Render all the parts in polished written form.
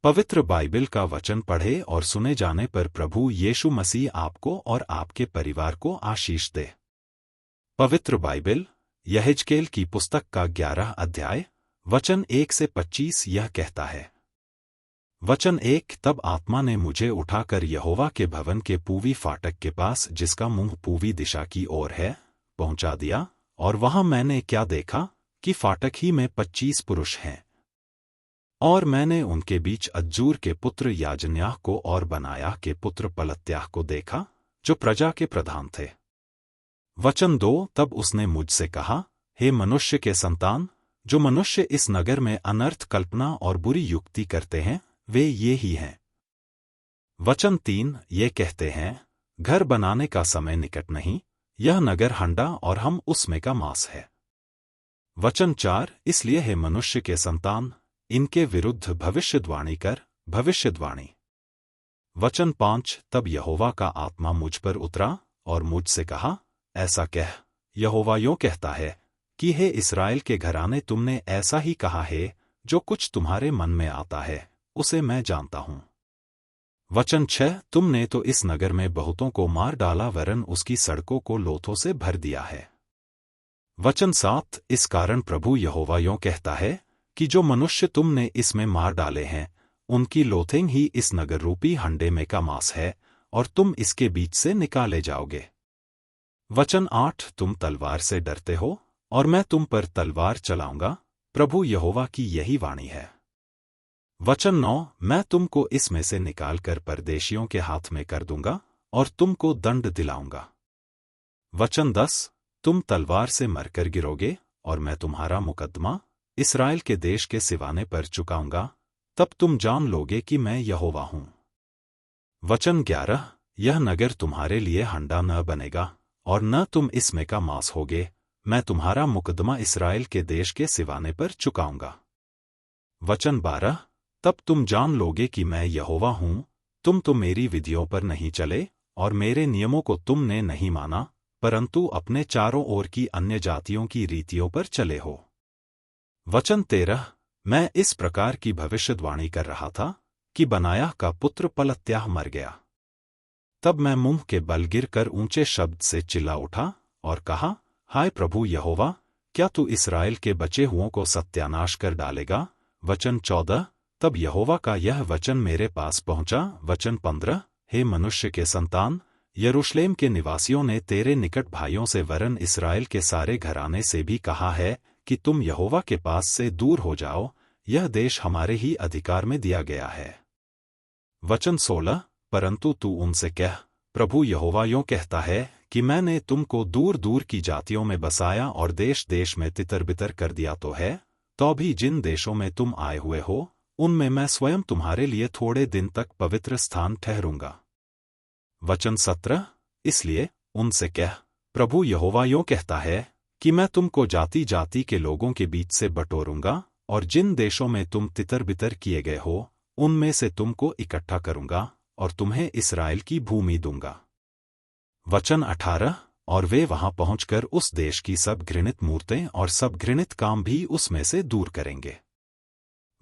पवित्र बाइबल का वचन पढ़े और सुने जाने पर प्रभु यीशु मसीह आपको और आपके परिवार को आशीष दे। पवित्र बाइबल यहेजकेल की पुस्तक का 11 अध्याय वचन 1 से 25 यह कहता है। वचन 1 तब आत्मा ने मुझे उठाकर यहोवा के भवन के पूवी फाटक के पास, जिसका मुंह पूवी दिशा की ओर है, पहुंचा दिया, और वहां मैंने क्या देखा कि फाटक ही में 25 पुरुष हैं। और मैंने उनके बीच अज्जूर के पुत्र याजन्याह को और बनायाह के पुत्र पलत्याह को देखा, जो प्रजा के प्रधान थे। वचन 2 तब उसने मुझसे कहा, हे मनुष्य के संतान, जो मनुष्य इस नगर में अनर्थ कल्पना और बुरी युक्ति करते हैं, वे ये ही हैं। वचन 3 ये कहते हैं, घर बनाने का समय निकट नहीं, यह नगर हंडा और हम उसमें का मांस है। वचन 4 इसलिए हे मनुष्य के संतान, इनके विरुद्ध भविष्यद्वाणी कर, भविष्यद्वाणी। वचन 5 तब यहोवा का आत्मा मुझ पर उतरा और मुझसे कहा, ऐसा कह, यहोवा यों कहता है कि हे इस्राएल के घराने, तुमने ऐसा ही कहा है, जो कुछ तुम्हारे मन में आता है उसे मैं जानता हूं। वचन 6 तुमने तो इस नगर में बहुतों को मार डाला, वरन उसकी सड़कों को लोथों से भर दिया है। वचन 7 इस कारण प्रभु यहोवा यों कहता है कि जो मनुष्य तुमने इसमें मार डाले हैं, उनकी लोथिंग ही इस नगर रूपी हंडे में का मांस है, और तुम इसके बीच से निकाले जाओगे। वचन 8 तुम तलवार से डरते हो, और मैं तुम पर तलवार चलाऊंगा, प्रभु यहोवा की यही वाणी है। वचन 9 मैं तुमको इसमें से निकालकर परदेशियों के हाथ में कर दूंगा, और तुमको दंड दिलाऊंगा। वचन 10 तुम तलवार से मरकर गिरोगे, और मैं तुम्हारा मुकद्दमा इस्राएल के देश के सिवाने पर चुकाऊंगा, तब तुम जान लोगे कि मैं यहोवा हूं। वचन 11 यह नगर तुम्हारे लिए हंडा न बनेगा, और न तुम इसमें का मांस होगे, मैं तुम्हारा मुकद्दमा इस्राएल के देश के सिवाने पर चुकाऊंगा। वचन 12 तब तुम जान लोगे कि मैं यहोवा हूं, तुम तो मेरी विधियों पर नहीं चले, और मेरे नियमों को तुमने नहीं माना, परंतु अपने चारों ओर की अन्य जातियों की रीतियों पर चले हो। वचन 13 मैं इस प्रकार की भविष्यद्वाणी कर रहा था कि बनायाह का पुत्र पलत्याह मर गया। तब मैं मुंह के बल गिरकर ऊंचे शब्द से चिल्ला उठा और कहा, हाय प्रभु यहोवा, क्या तू इस्राएल के बचे हुओं को सत्यानाश कर डालेगा। वचन 14 तब यहोवा का यह वचन मेरे पास पहुंचा। वचन 15 हे मनुष्य के संतान, यरूशलेम के निवासियों ने तेरे निकट भाइयों से वरन इस्राएल के सारे घराने से भी कहा है कि तुम यहोवा के पास से दूर हो जाओ, यह देश हमारे ही अधिकार में दिया गया है। वचन 16 परंतु तू उनसे कह, प्रभु यहोवा यों कहता है कि मैंने तुमको दूर दूर की जातियों में बसाया और देश देश में तितर बितर कर दिया तो है, तो भी जिन देशों में तुम आए हुए हो, उनमें मैं स्वयं तुम्हारे लिए थोड़े दिन तक पवित्र स्थान ठहरूंगा। वचन 17 इसलिए उनसे कह, प्रभु यहोवा यों कहता है कि मैं तुमको जाति जाति के लोगों के बीच से बटोरूंगा, और जिन देशों में तुम तितर बितर किए गए हो, उनमें से तुमको इकट्ठा करूंगा, और तुम्हें इस्राएल की भूमि दूंगा। वचन 18 और वे वहां पहुंचकर उस देश की सब घृणित मूर्तें और सब घृणित काम भी उसमें से दूर करेंगे।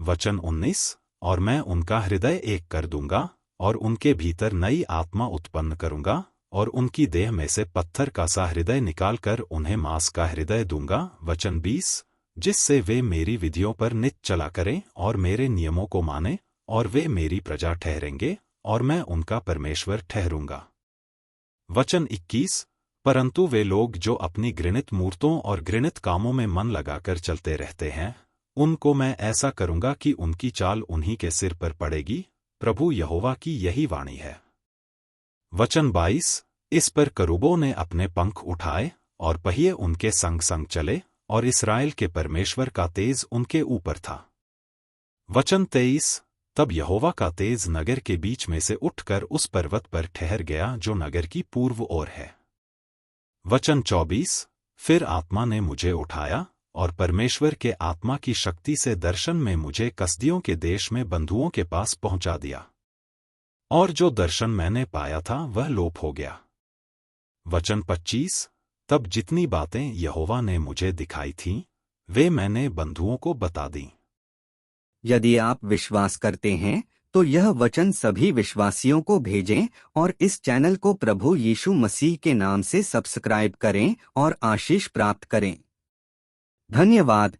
वचन 19 और मैं उनका हृदय एक कर दूंगा, और उनके भीतर नई आत्मा उत्पन्न करूंगा, और उनकी देह में से पत्थर का सा हृदय निकालकर उन्हें मांस का हृदय दूंगा। वचन 20 जिससे वे मेरी विधियों पर नित चला करें और मेरे नियमों को माने, और वे मेरी प्रजा ठहरेंगे, और मैं उनका परमेश्वर ठहरूंगा। वचन 21 परंतु वे लोग जो अपनी घृणित मूर्तों और घृणित कामों में मन लगाकर चलते रहते हैं, उनको मैं ऐसा करूंगा कि उनकी चाल उन्हीं के सिर पर पड़ेगी, प्रभु यहोवा की यही वाणी है। वचन 22 इस पर करूबों ने अपने पंख उठाए, और पहिए उनके संग संग चले, और इस्राएल के परमेश्वर का तेज उनके ऊपर था। वचन 23 तब यहोवा का तेज नगर के बीच में से उठकर उस पर्वत पर ठहर गया जो नगर की पूर्व ओर है। वचन 24 फिर आत्मा ने मुझे उठाया, और परमेश्वर के आत्मा की शक्ति से दर्शन में मुझे कसदियों के देश में बंधुओं के पास पहुंचा दिया, और जो दर्शन मैंने पाया था वह लोप हो गया। वचन 25 तब जितनी बातें यहोवा ने मुझे दिखाई थीं, वे मैंने बंधुओं को बता दीं। यदि आप विश्वास करते हैं तो यह वचन सभी विश्वासियों को भेजें और इस चैनल को प्रभु यीशु मसीह के नाम से सब्सक्राइब करें और आशीष प्राप्त करें। धन्यवाद।